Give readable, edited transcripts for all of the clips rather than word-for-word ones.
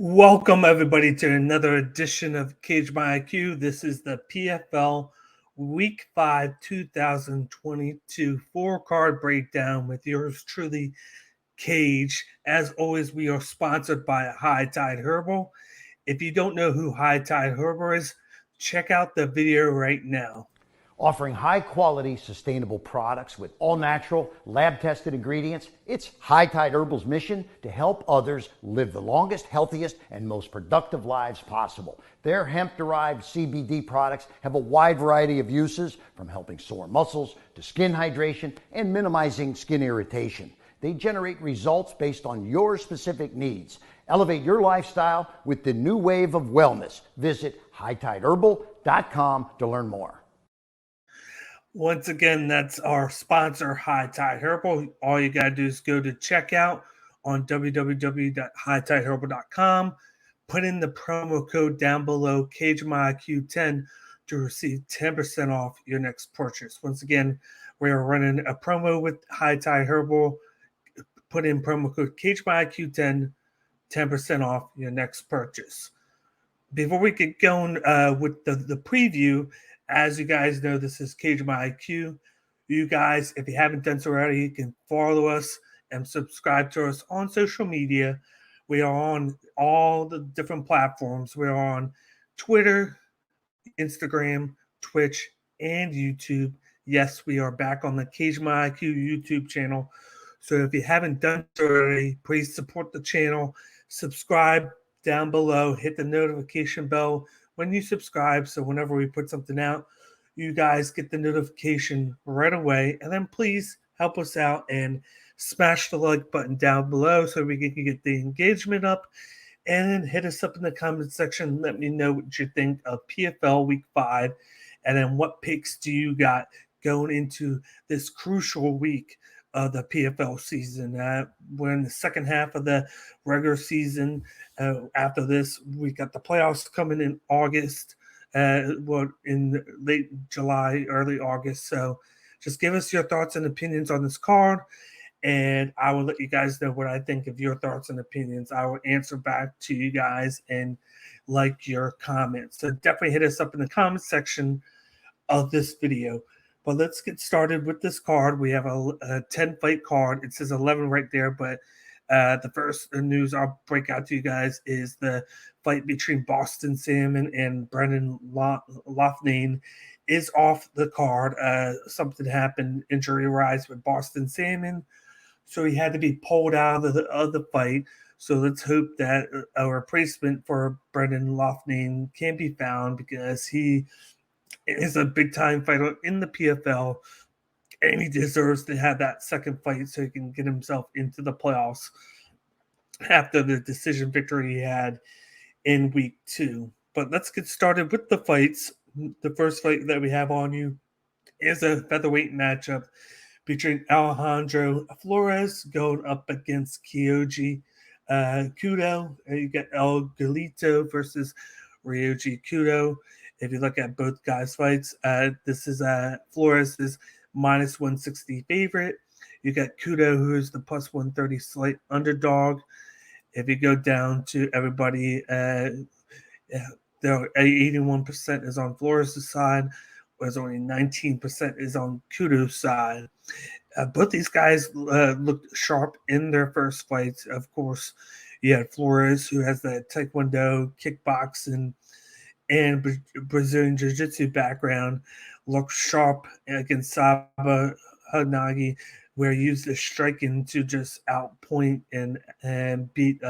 Welcome, everybody, to another edition of Cage My IQ. This is the PFL Week 5 2022 4-card breakdown with yours truly, Cage. As always, we are sponsored by High Tide Herbal. If you don't know who High Tide Herbal is, check out the video right now. Offering high-quality, sustainable products with all-natural, lab-tested ingredients, it's High Tide Herbal's mission to help others live the longest, healthiest, and most productive lives possible. Their hemp-derived CBD products have a wide variety of uses, from helping sore muscles to skin hydration and minimizing skin irritation. They generate results based on your specific needs. Elevate your lifestyle with the new wave of wellness. Visit hightideherbal.com to learn more. Once again, that's our sponsor, High Tide Herbal. All you got to do is go to checkout on www.hightideherbal.com. Put in the promo code down below, CageMyIQ10, to receive 10% off your next purchase. Once again, we are running a promo with High Tide Herbal. Put in promo code CageMyIQ10, 10% off your next purchase. Before we get going with the preview, as you guys know, this is Cage My IQ. You guys, if you haven't done so already, you can follow us and subscribe to us on social media. We are on all the different platforms. We're on Twitter, Instagram, Twitch, and YouTube. Yes, we are back on the Cage My IQ YouTube channel. So if you haven't done so already, please support the channel. Subscribe down below. Hit the notification bell when you subscribe, so whenever we put something out, you guys get the notification right away. And then please help us out and smash the like button down below so we can get the engagement up. And then hit us up in the comment section. Let me know what you think of PFL Week 5. And then what picks do you got going into this crucial week of the PFL season. We're in the second half of the regular season. After this, we got the playoffs coming in August, in late July, early August. So just give us your thoughts and opinions on this card, and I will let you guys know what I think of your thoughts and opinions. I will answer back to you guys and like your comments. So definitely hit us up in the comment section of this video. But let's get started with this card. We have a 10-fight card. It says 11 right there, but the first news I'll break out to you guys is the fight between Boston Salmon and Brendan Loughnane is off the card. Something happened, injury arise with Boston Salmon, so he had to be pulled out of the fight. So let's hope that a replacement for Brendan Loughnane can be found, because he is a big-time fighter in the PFL, and he deserves to have that second fight so he can get himself into the playoffs after the decision victory he had in week 2. But let's get started with the fights. The first fight that we have on you is a featherweight matchup between Alejandro Flores going up against Ryoji Kudo. You got El Galito versus Ryoji Kudo. If you look at both guys' fights, this is Flores is minus 160 favorite. You got Kudo, who is the plus 130 slight underdog. If you go down to everybody, the 81% is on Flores' side, whereas only 19% is on Kudo's side. Both these guys looked sharp in their first fights. Of course, you had Flores, who has the Taekwondo, kickboxing, and Brazilian Jiu-Jitsu background, looked sharp against Saba Hanagi, where he used his striking to just outpoint and beat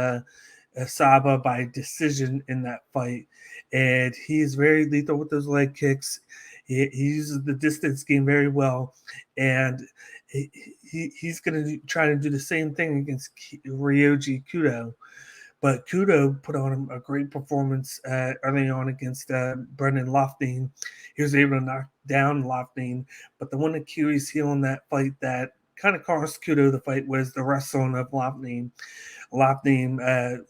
Saba by decision in that fight. And he's very lethal with those leg kicks. He uses the distance game very well, and he's going to try to do the same thing against Ryoji Kudo. But Kudo put on a great performance early on against Brendan Loughnane. He was able to knock down Loughnane. But the one Achilles heel in that fight that kind of cost Kudo the fight was the wrestling of Loughnane. Loughnane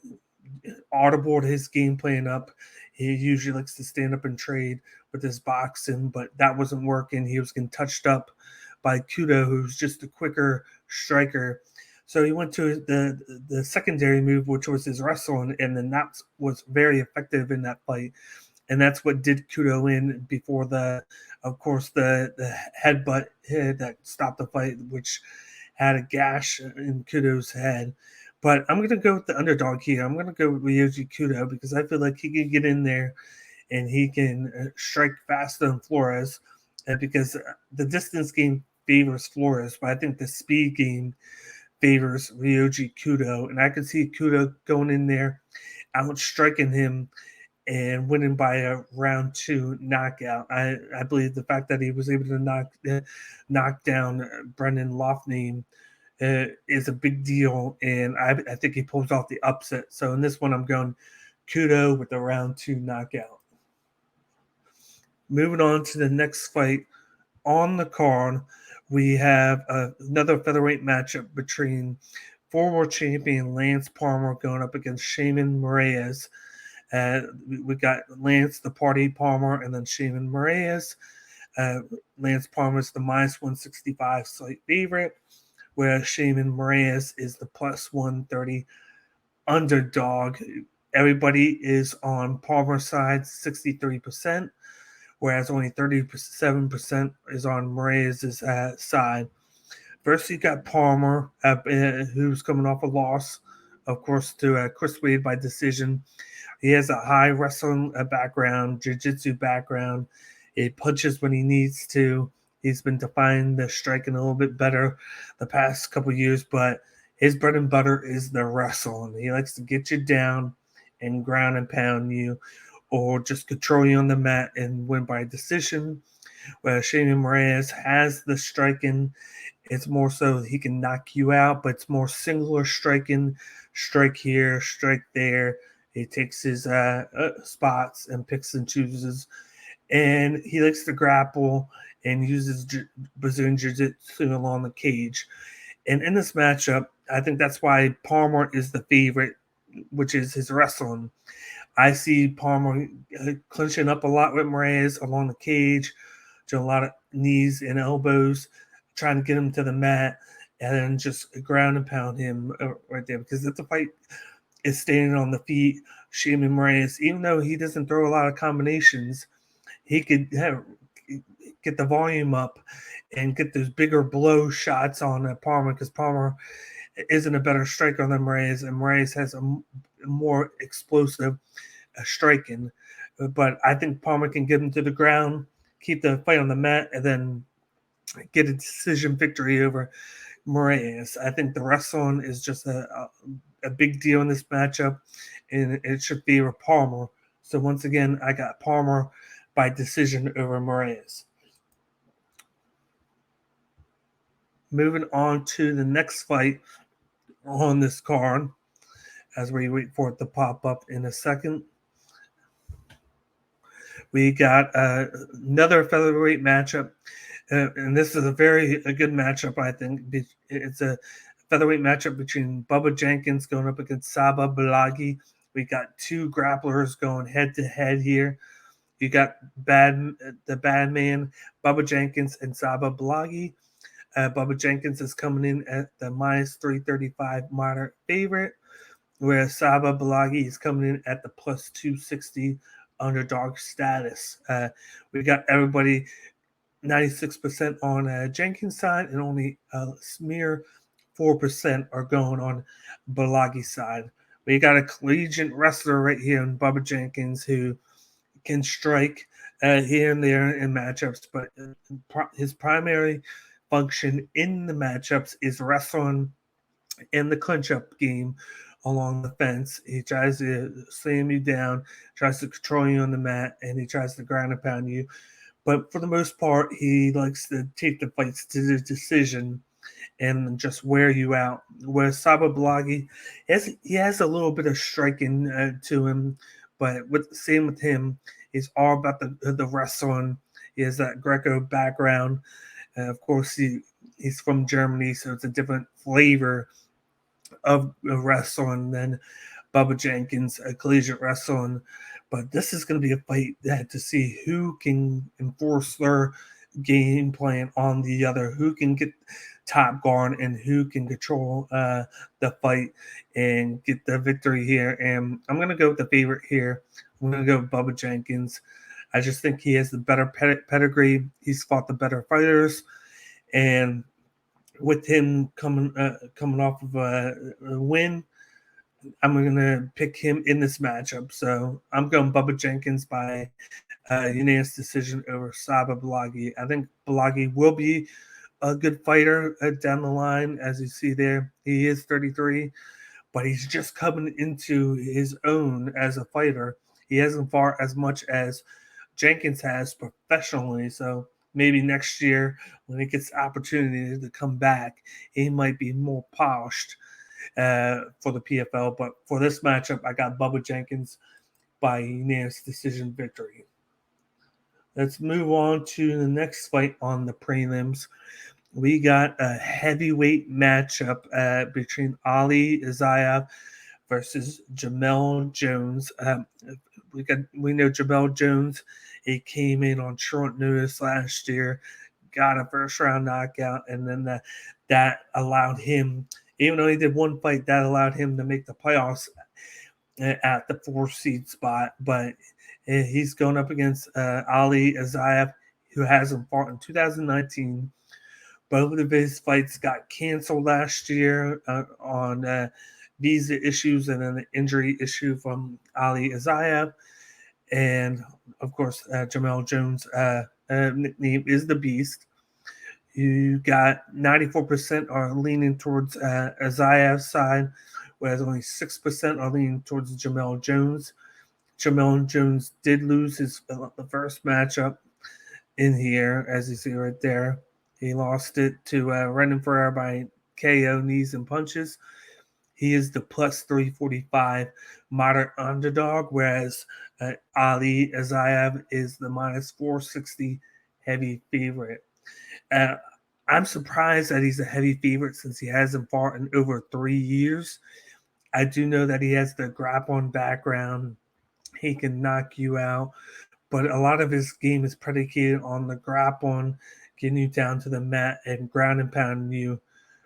audibled his game plan up. He usually likes to stand up and trade with his boxing, but that wasn't working. He was getting touched up by Kudo, who's just a quicker striker. So he went to the secondary move, which was his wrestling, and then that was very effective in that fight. And that's what did Kudo in before of course, the headbutt that stopped the fight, which had a gash in Kudo's head. But I'm going to go with the underdog here. I'm going to go with Ryoji Kudo because I feel like he can get in there and he can strike faster than Flores because the distance game favors Flores, but I think the speed game favors Ryoji Kudo. And I can see Kudo going in there, outstriking him, and winning by a round 2 knockout. I believe the fact that he was able to knock down Brendan Loughnane is a big deal, and I think he pulls off the upset. So in this one, I'm going Kudo with the round 2 knockout. Moving on to the next fight on the card, we have another featherweight matchup between former champion Lance Palmer going up against Shaymin Moraes. We got Lance the Party Palmer and then Shaymin Moraes. Lance Palmer is the minus 165 slight favorite, whereas Shaymin Moraes is the plus 130 underdog. Everybody is on Palmer's side, 63%, whereas only 37% is on Moraes' side. First, you got Palmer, who's coming off a loss, of course, to Chris Wade by decision. He has a high wrestling background, jiu-jitsu background. He punches when he needs to. He's been defining the striking a little bit better the past couple of years, but his bread and butter is the wrestling. He likes to get you down and ground and pound you, or just control you on the mat and win by decision. Whereas Shaymin Moraes has the striking. It's more so he can knock you out, but it's more singular striking. Strike here, strike there. He takes his spots and picks and chooses. And he likes to grapple and uses Brazilian Jiu-Jitsu along the cage. And in this matchup, I think that's why Palmer is the favorite, which is his wrestling. I see Palmer clinching up a lot with Moraes along the cage, doing a lot of knees and elbows, trying to get him to the mat, and then just ground and pound him right there. Because if the fight is standing on the feet, Shaymin Moraes, even though he doesn't throw a lot of combinations, he could get the volume up and get those bigger blow shots on Palmer, because Palmer isn't a better striker than Moraes, and Moraes has a more explosive striking. But I think Palmer can get him to the ground, keep the fight on the mat, and then get a decision victory over Moraes. I think the wrestling is just a big deal in this matchup, and it should favor Palmer. So once again, I got Palmer by decision over Moraes. Moving on to the next fight on this card, as we wait for it to pop up in a second. We got another featherweight matchup, and this is a good matchup, I think. It's a featherweight matchup between Bubba Jenkins going up against Saba Balagi. We got two grapplers going head-to-head here. You got the bad man, Bubba Jenkins, and Saba Balagi. Bubba Jenkins is coming in at the minus 335 moderate favorite, whereas Saba Balagi is coming in at the plus 260 underdog status. We got everybody 96% on Jenkins' side, and only a mere 4% are going on Balagi's side. We got a collegiate wrestler right here in Bubba Jenkins who can strike here and there in matchups, but his primary function in the matchups is wrestling in the clinch-up game along the fence. He tries to slam you down, tries to control you on the mat, and he tries to ground and pound you. But for the most part, he likes to take the fights to the decision and just wear you out. Where Saba Balagi, he has a little bit of striking to him, but same with him, he's all about the wrestling. He has that Greco background. Of course, he's from Germany, so it's a different flavor of wrestling than Bubba Jenkins, collegiate wrestling. But this is going to be a fight to see who can enforce their game plan on the other, who can get top guard and who can control the fight and get the victory here. And I'm going to go with the favorite here. I'm going to go with Bubba Jenkins. I just think he has the better pedigree. He's fought the better fighters. And with him coming off of a win, I'm going to pick him in this matchup. So I'm going Bubba Jenkins by unanimous decision over Saba Blachowicz. I think Blachowicz will be a good fighter down the line, as you see there. He is 33, but he's just coming into his own as a fighter. He hasn't fought as much as Jenkins has professionally, so maybe next year when he gets the opportunity to come back, he might be more polished for the PFL. But for this matchup, I got Bubba Jenkins by unanimous decision victory. Let's move on to the next fight on the prelims. We got a heavyweight matchup between Ali Isaev versus Jamel Jones. We know Jamel Jones. He came in on short notice last year, got a first round knockout, and then that allowed him, even though he did one fight, that allowed him to make the playoffs at the 4th seed spot. But he's going up against Ali Isaev, who hasn't fought in 2019. Both of his fights got canceled last year on visa issues and then an injury issue from Ali Isaev. And, of course, Jamel Jones' nickname is the Beast. You got 94% are leaning towards Isaev's side, whereas only 6% are leaning towards Jamel Jones. Jamel Jones did lose the first matchup in here, as you see right there. He lost it to Renan Ferreira by KO, knees, and punches. He is the plus 345 moderate underdog, whereas Ali Isaev is the minus 460 heavy favorite. I'm surprised that he's a heavy favorite since he hasn't fought in over 3 years. I do know that he has the grappling background. He can knock you out, but a lot of his game is predicated on the grappling, getting you down to the mat and ground and pounding you.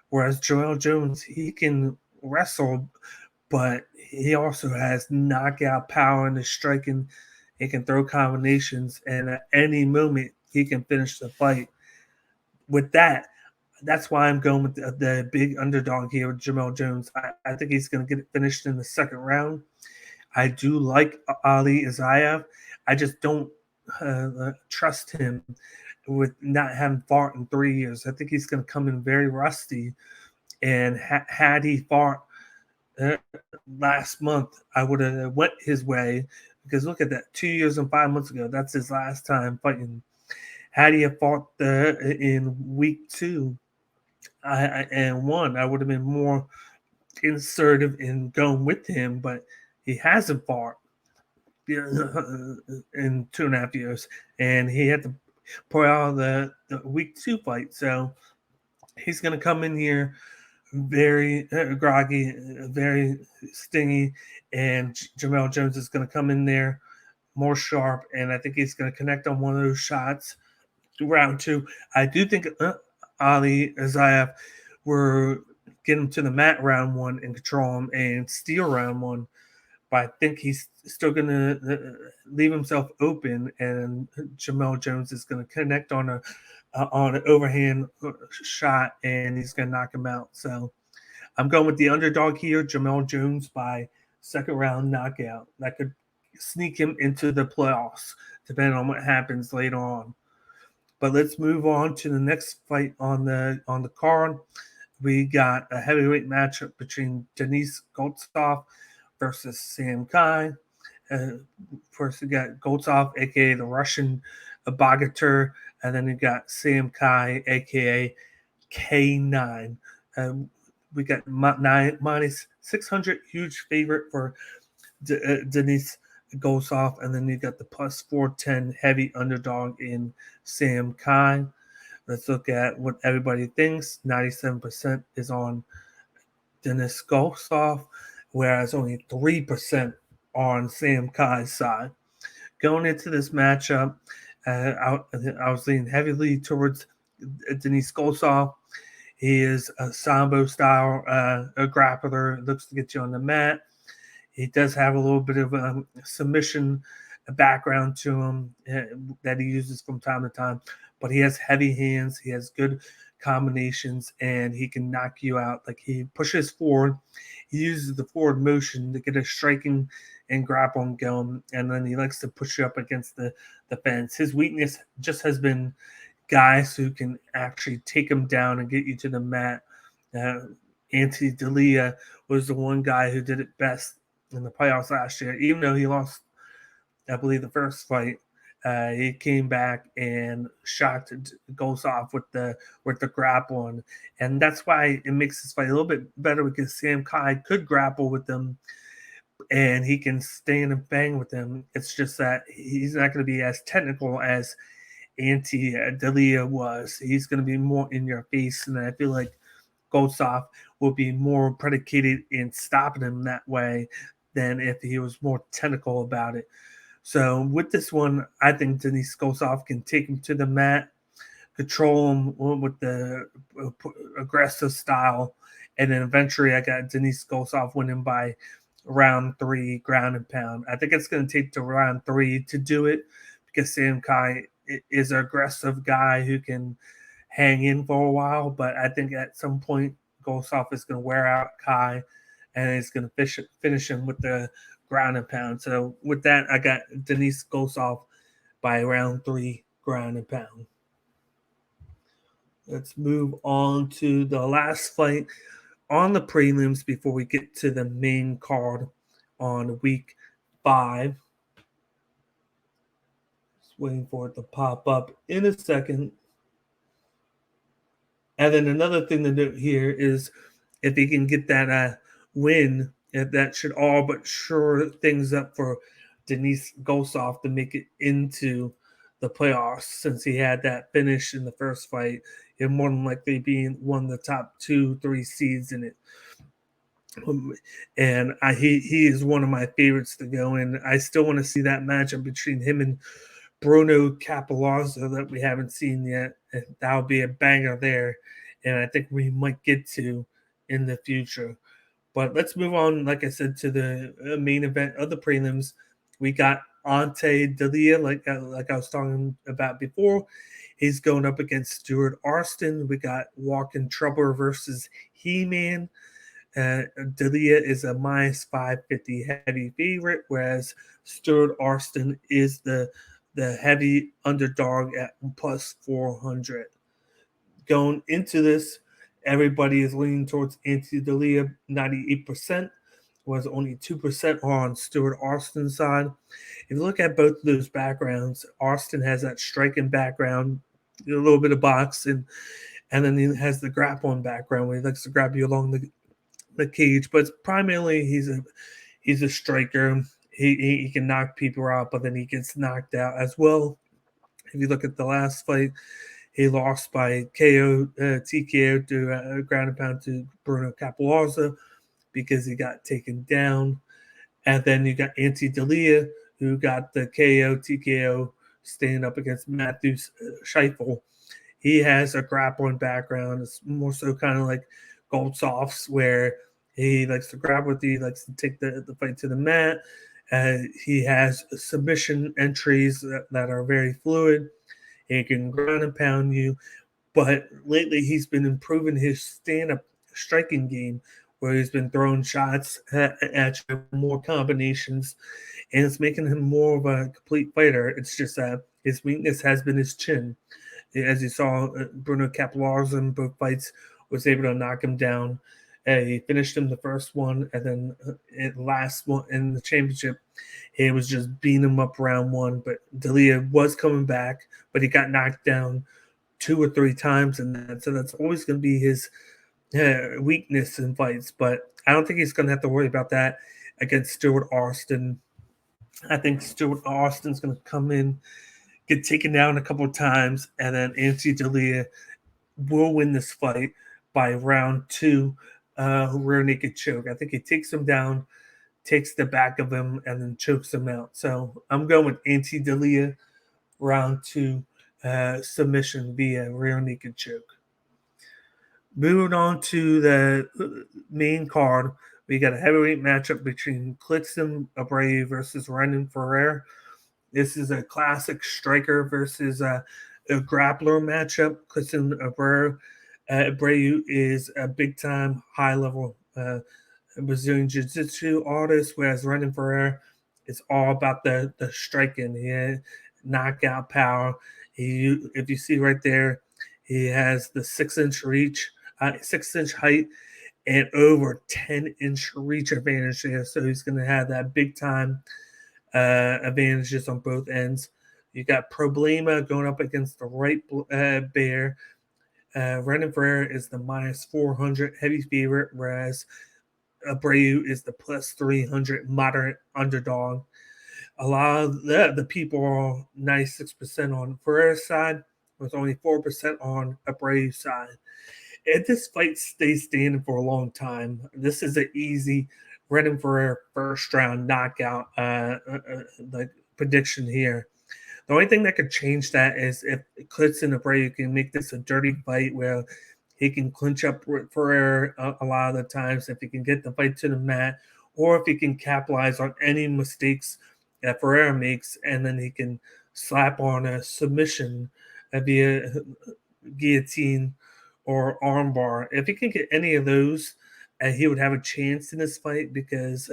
Whereas Jamel Jones, he can wrestle, but he also has knockout power in his striking. He can throw combinations, and at any moment, he can finish the fight. With that, that's why I'm going with the big underdog here with Jamel Jones. I think he's going to get it finished in the second round. I do like Ali Isaev. I just don't trust him with not having fought in 3 years. I think he's going to come in very rusty. And had he fought last month, I would have went his way. Because look at that, 2 years and 5 months ago, that's his last time fighting. Had he have fought in week 2 and won, I would have been more assertive in going with him. But he hasn't fought in 2.5 years, and he had to pull out the week 2 fight. So he's going to come in here very groggy, very stingy, and Jamel Jones is going to come in there more sharp, and I think he's going to connect on one of those shots. Round 2, I do think Ali Isaev will get him to the mat round 1 and control him and steal round 1. But I think he's still going to leave himself open, and Jamel Jones is going to connect on an overhand shot, and he's going to knock him out. So I'm going with the underdog here, Jamel Jones, by second round knockout. That could sneak him into the playoffs, depending on what happens later on. But let's move on to the next fight on the card. We got a heavyweight matchup between Denise Gossoff versus Samkai. First, you got Gossoff, a.k.a. the Russian Bogatyr, and then you got Samkai, a.k.a. K9. We got minus 600, huge favorite for Denise Gossoff, and then you got the plus 410 heavy underdog in Samkai. Let's look at what everybody thinks. 97% is on Denise Gossoff, whereas only 3% on Samkai's side. Going into this matchup, I was leaning heavily towards Denise Gossoff. He is a Sambo style a grappler, looks to get you on the mat. He does have a little bit of submission background to him that he uses from time to time, but he has heavy hands. He has good combinations, and he can knock you out. Like, he pushes forward. He uses the forward motion to get a striking and grappling going, and then he likes to push you up against the fence. His weakness just has been guys who can actually take him down and get you to the mat. Anthony D'Elia was the one guy who did it best in the playoffs last year. Even though he lost, I believe, the first fight, he came back and shocked Gossoff with the grappling, and that's why it makes this fight a little bit better, because Samkai could grapple with them, and he can stand and bang with them. It's just that he's not going to be as technical as D'Elia was. He's going to be more in your face, and I feel like Gossoff will be more predicated in stopping him that way than if he was more technical about it. So with this one, I think Denise Gossoff can take him to the mat, control him with the aggressive style, and then eventually I got Denise Gossoff winning by round 3, ground and pound. I think it's going to take to round 3 to do it, because Samkai is an aggressive guy who can hang in for a while, but I think at some point Gossoff is going to wear out Kai, and he's going to finish him with the ground and pound. So with that, I got Denise Gossoff by round 3, ground and pound. Let's move on to the last fight on the prelims before we get to the main card on week 5. Just waiting for it to pop up in a second. And then another thing to note here is if he can get that win, that should all but shore things up for Denise Gossoff to make it into the playoffs. Since he had that finish in the first fight, he'll more than likely be one of the top 2-3 seeds in it. And he is one of my favorites to go in. I still want to see that matchup between him and Bruno Cappelozza that we haven't seen yet. That would be a banger there, and I think we might get to in the future. But let's move on, like I said, to the main event of the prelims. We got Ante D'Elia, like I was talking about before. He's going up against Stuart Austin. We got Walking Trouble versus Heman. D'Elia is a minus 550 heavy favorite, whereas Stuart Austin is the heavy underdog at plus 400. Going into this, everybody is leaning towards Ante D'Elia, 98%, was only 2% on Stuart Austin's side. If you look at both of those backgrounds, Austin has that striking background, a little bit of boxing, and then he has the grappling background where he likes to grab you along the cage, but primarily he's a striker. He can knock people out, but then he gets knocked out as well. If you look at the last fight, he lost by TKO to ground and pound to Bruno Cappelozza because he got taken down. And then you got Ante D'Elia, who got the TKO standing up against Mattheus Scheffel. He has a grappling background. It's more so kind of like Gossoff's, where he likes to grab with you, he likes to take the fight to the mat. He has submission entries that are very fluid. He can ground and pound you. But lately he's been improving his stand-up striking game, where he's been throwing shots at you, more combinations, and it's making him more of a complete fighter. It's just that his weakness has been his chin. As you saw, Bruno Cappelozza in both fights was able to knock him down. He finished him the first one, and then the last one in the championship, he was just beating him up round 1. But D'Elia was coming back, but he got knocked down 2 or 3 times in that. So that's always going to be his weakness in fights. But I don't think he's going to have to worry about that against Stuart Austin. I think Stuart Austin's going to come in, get taken down a couple of times, and then Ante D'Elia will win this fight by round 2. Rear naked choke. I think he takes him down, takes the back of him, and then chokes him out. So I'm going with Ante D'Elia round 2 submission via rear naked choke. Moving on to the main card, we got a heavyweight matchup between Klidson Abreu versus Renan Ferreira. This is a classic striker versus a grappler matchup. Klidson Abreu is a big-time, high-level Brazilian Jiu-Jitsu artist, whereas Renan Ferreira is all about the striking. He has knockout power. If you see right there, he has the 6-inch reach, 6-inch height, and over 10-inch reach advantage there. So he's going to have that big-time advantages on both ends. You got Problema going up against the right bear. Renan Ferreira is the minus 400 heavy favorite, whereas Abreu is the plus 300 moderate underdog. A lot of the people are 96% on Ferreira's side, with only 4% on Abreu's side. If this fight stays standing for a long time, this is an easy Renan Ferreira first round knockout like prediction here. The only thing that could change that is if Klidson Abreu can make this a dirty fight where he can clinch up Ferreira a lot of the times, if he can get the fight to the mat, or if he can capitalize on any mistakes that Ferreira makes, and then he can slap on a submission via guillotine or armbar. If he can get any of those, he would have a chance in this fight because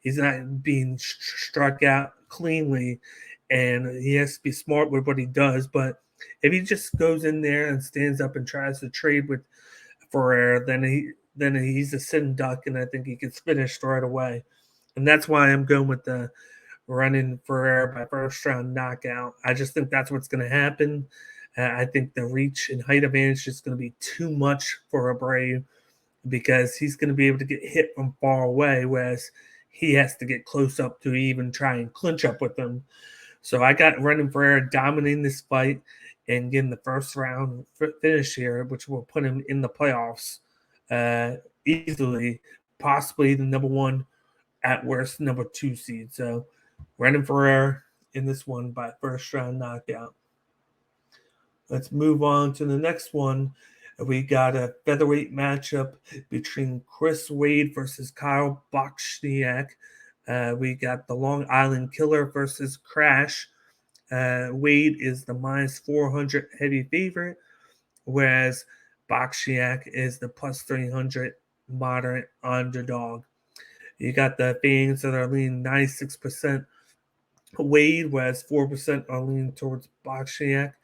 he's not being struck out cleanly, and he has to be smart with what he does. But if he just goes in there and stands up and tries to trade with Ferreira, then he's a sitting duck, and I think he gets finished right away. And that's why I'm going with the Renan Ferreira by first round knockout. I just think that's what's going to happen. I think the reach and height advantage is going to be too much for Abreu because he's going to be able to get hit from far away, whereas he has to get close up to even try and clinch up with him. So I got Renan Ferreira dominating this fight and getting the first round finish here, which will put him in the playoffs easily, possibly the number 1, at worst number 2 seed. So Renan Ferreira in this one by first round knockout. Let's move on to the next one. We got a featherweight matchup between Chris Wade versus Kyle Blachowicz. We got the Long Island Killer versus Crash. Wade is the minus 400 heavy favorite, whereas Blachowicz is the plus 300 moderate underdog. You got the fans that are leaning 96% Wade, whereas 4% are leaning towards Blachowicz.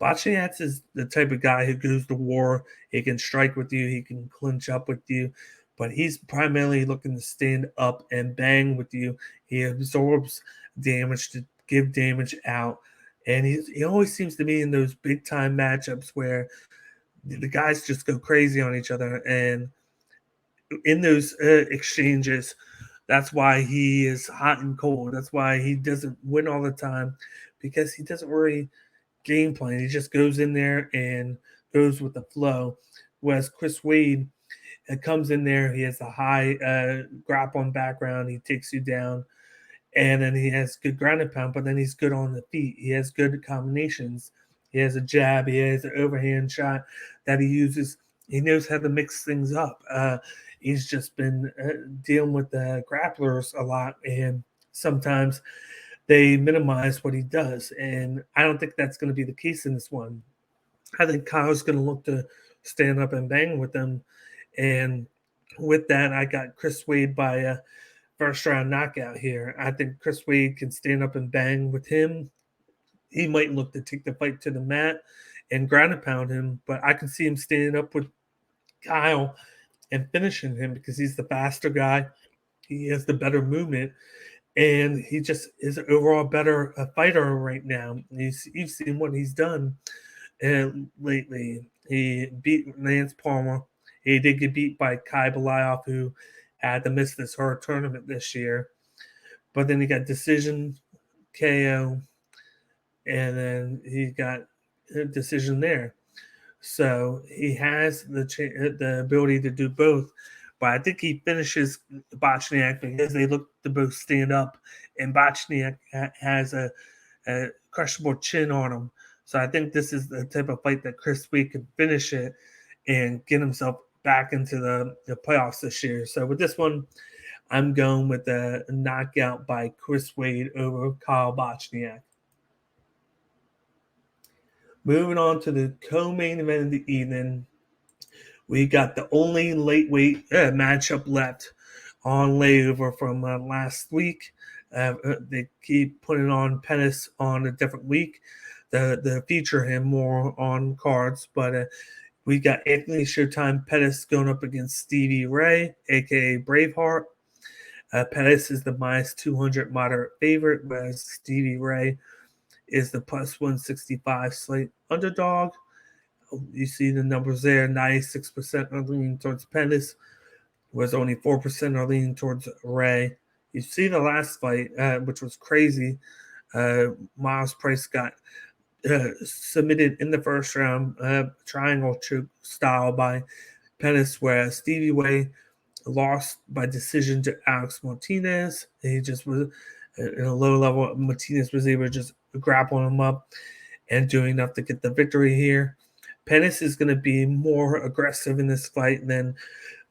Blachowicz is the type of guy who goes to war. He can strike with you. He can clinch up with you. But he's primarily looking to stand up and bang with you. He absorbs damage to give damage out. And he always seems to be in those big-time matchups where the guys just go crazy on each other. And in those exchanges, that's why he is hot and cold. That's why he doesn't win all the time, because he doesn't really – game plan. He just goes in there and goes with the flow. Whereas Chris Wade comes in there, he has a high grappling background. He takes you down, and then he has good ground and pound, but then he's good on the feet. He has good combinations. He has a jab. He has an overhand shot that he uses. He knows how to mix things up. He's just been dealing with the grapplers a lot, and sometimes they minimize what he does. And I don't think that's going to be the case in this one. I think Kyle's going to look to stand up and bang with them. And with that, I got Chris Wade by a first-round knockout here. I think Chris Wade can stand up and bang with him. He might look to take the fight to the mat and ground and pound him, but I can see him standing up with Kyle and finishing him because he's the faster guy. He has the better movement. And he just is overall better a fighter right now. You've seen what he's done lately. He beat Lance Palmer. He did get beat by Kai Belayoff, who had to miss this hard tournament this year. But then he got decision, KO, and then he got a decision there. So he has the ability to do both. But I think he finishes Blachowicz because they look to both stand up, and Blachowicz has a crushable chin on him. So I think this is the type of fight that Chris Wade could finish it and get himself back into the playoffs this year. So with this one, I'm going with a knockout by Chris Wade over Kyle Bochniak. Moving on to the co-main event of the evening, we got the only lightweight matchup left on layover from last week. They keep putting on Pettis on a different week to feature him more on cards, but we got Anthony Showtime Pettis going up against Stevie Ray, aka Braveheart. Pettis is the minus 200 moderate favorite, whereas Stevie Ray is the plus 165 slight underdog. You see the numbers there, 96% are leaning towards Pettis, was only 4% are leaning towards Ray. You see the last fight, which was crazy. Miles Price got submitted in the first round, triangle choke style by Pettis, whereas Stevie Ray lost by decision to Alex Martinez. He just was in a low level. Martinez was able to just grapple him up and do enough to get the victory here. Pettis is going to be more aggressive in this fight than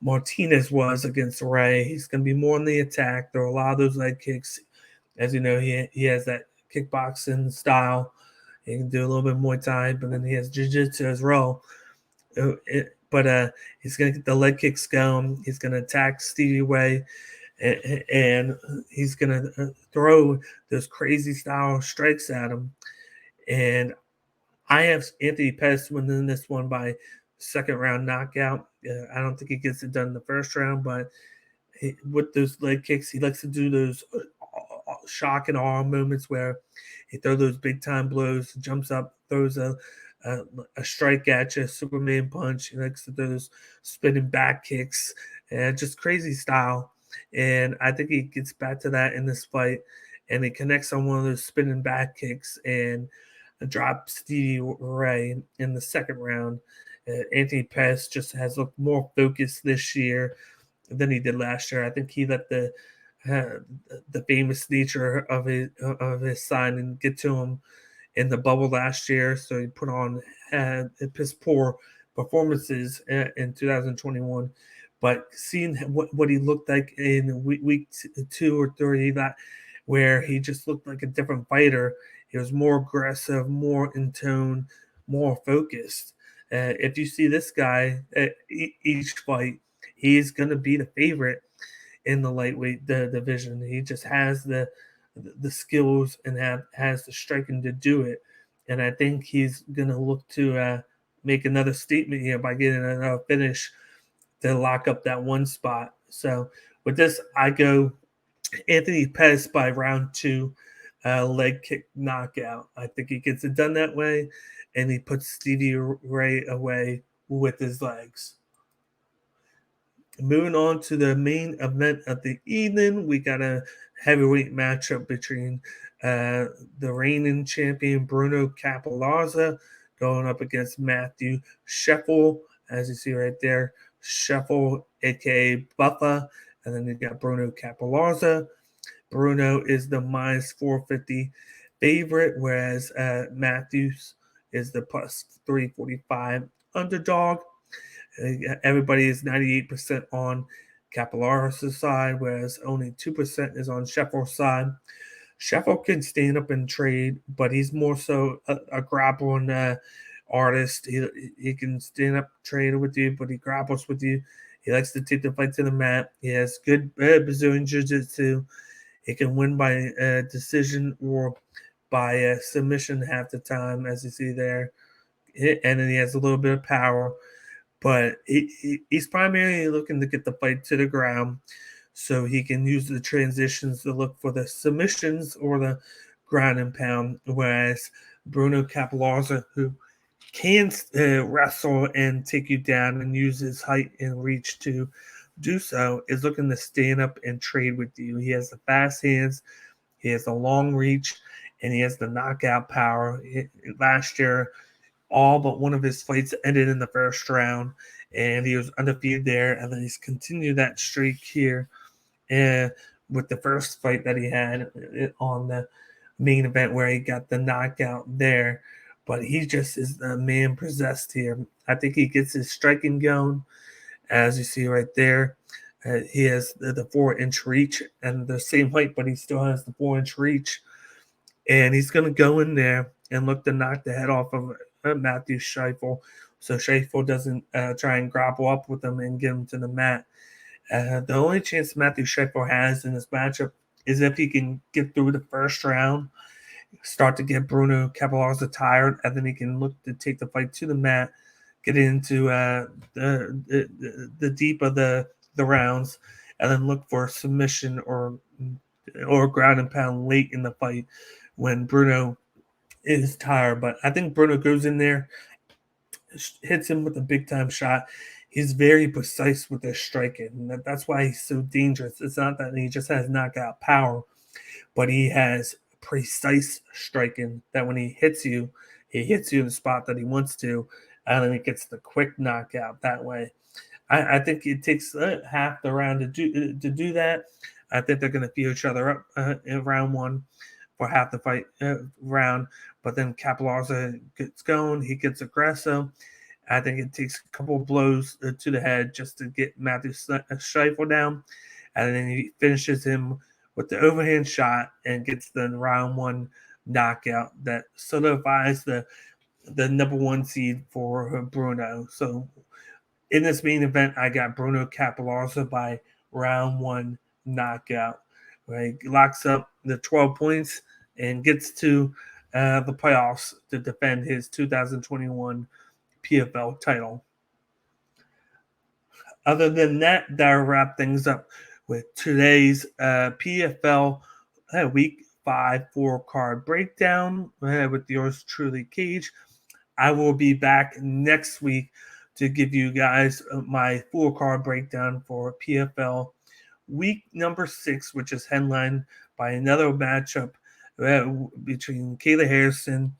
Martinez was against Ray. He's going to be more on the attack. There are a lot of those leg kicks. As you know, he has that kickboxing style. He can do a little bit of Muay Thai, but then he has jiu-jitsu as well. But he's going to get the leg kicks going. He's going to attack Stevie Ray, and he's going to throw those crazy style strikes at him. And I have Anthony Pettis winning this one by second round knockout. I don't think he gets it done in the first round, but with those leg kicks, he likes to do those shock and awe moments where he throws those big time blows, jumps up, throws a strike at you, Superman punch. He likes to those spinning back kicks, and just crazy style. And I think he gets back to that in this fight, and he connects on one of those spinning back kicks and drops Stevie Ray in the second round. Anthony Pettis just has looked more focused this year than he did last year. I think he let the famous nature of his signing get to him in the bubble last year, so he put on piss poor performances in 2021. But seeing what he looked like in week 2 or 3, where he just looked like a different fighter. He was more aggressive, more in tone, more focused. If you see this guy at each fight, he's going to be the favorite in the lightweight division. He just has the skills and has the striking to do it. And I think he's going to look to make another statement here by getting another finish to lock up that one spot. So with this, I go Anthony Pettis by round 2. Leg kick knockout. I think he gets it done that way, and he puts Stevie Ray away with his legs. Moving on to the main event of the evening, we got a heavyweight matchup between the reigning champion Bruno Cappelozza going up against Mattheus Scheffel, as you see right there. Scheffel, aka Bubba, and then you got Bruno Cappelozza. Bruno is the minus 450 favorite, whereas Matthews is the plus 345 underdog. Everybody is 98% on Cappelozza's side, whereas only 2% is on Scheffel's side. Scheffel can stand up and trade, but he's more so a grappling artist. He can stand up, trade with you, but he grapples with you. He likes to take the fight to the mat. He has good Brazilian jiu-jitsu. He can win by decision or by submission half the time, as you see there. And then he has a little bit of power. But he's primarily looking to get the fight to the ground so he can use the transitions to look for the submissions or the ground and pound. Whereas Bruno Cappelozza, who can wrestle and take you down and use his height and reach to do so, is looking to stand up and trade with you. He has the fast hands, he has the long reach, and he has the knockout power. Last year, all but one of his fights ended in the first round, and he was undefeated there. And then he's continued that streak here with the first fight that he had on the main event where he got the knockout there. But he just is the man possessed here. I think he gets his striking going, as you see right there. He has the 4-inch reach and the same height, but he still has the 4-inch reach. And he's going to go in there and look to knock the head off of Matthews Scheffel, so Scheffel doesn't try and grapple up with him and get him to the mat. The only chance Matthews Scheffel has in this matchup is if he can get through the first round, start to get Bruno Cappelozza tired, and then he can look to take the fight to the mat, get into the deep of the rounds, and then look for a submission or ground and pound late in the fight when Bruno is tired. But I think Bruno goes in there, hits him with a big-time shot. He's very precise with his striking, and that's why he's so dangerous. It's not that he just has knockout power, but he has precise striking that when he hits you in the spot that he wants to, and then he gets the quick knockout that way. I think it takes half the round to do that. I think they're going to feel each other up in round one for half the fight round, but then Cappelozza gets going. He gets aggressive. I think it takes a couple of blows to the head just to get Matthews Scheffel down, and then he finishes him with the overhand shot and gets the round one knockout that solidifies the number one seed for Bruno. So in this main event, I got Bruno Cappelozza by round one knockout. Right, locks up the 12 points and gets to the playoffs to defend his 2021 PFL title. Other than that, that'll wrap things up with today's PFL Week 5 4-card breakdown with yours truly, Cage. I will be back next week to give you guys my 4-card breakdown for PFL Week number 6, which is headlined by another matchup between Kayla Harrison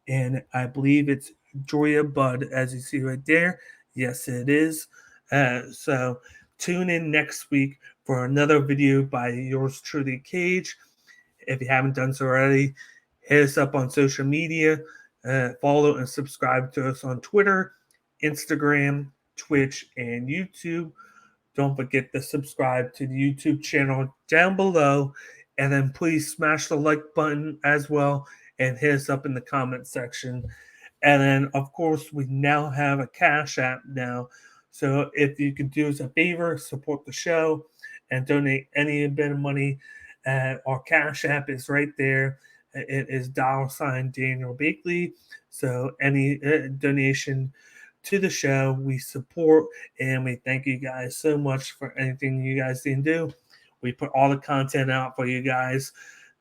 and I believe it's Joya Budd, as you see right there. Yes, it is. So tune in next week for another video by yours truly, Cage. If you haven't done so already, hit us up on social media. Follow and subscribe to us on Twitter, Instagram, Twitch, and YouTube. Don't forget to subscribe to the YouTube channel down below. And then please smash the like button as well and hit us up in the comment section. And then, of course, we now have a Cash App now. So if you could do us a favor, support the show and donate any bit of money. Our Cash App is right there. It is $ DanielBakley. So any donation to the show, we support, and we thank you guys so much for anything you guys can do. We put all the content out for you guys,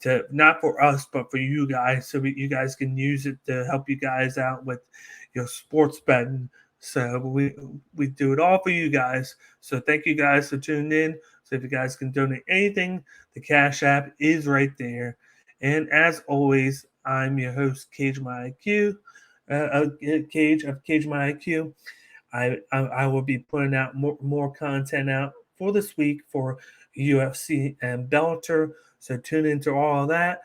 to not for us, but for you guys, so you guys can use it to help you guys out with your sports betting. So we do it all for you guys. So thank you guys for tuning in. So if you guys can donate anything, the Cash App is right there. And as always, I'm your host, Cage My IQ. Cage My IQ. I will be putting out more content out for this week for UFC and Bellator. So tune into all of that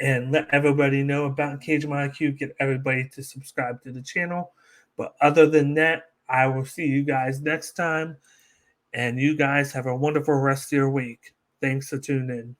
and let everybody know about Cage My IQ. Get everybody to subscribe to the channel. But other than that, I will see you guys next time. And you guys have a wonderful rest of your week. Thanks for tuning in.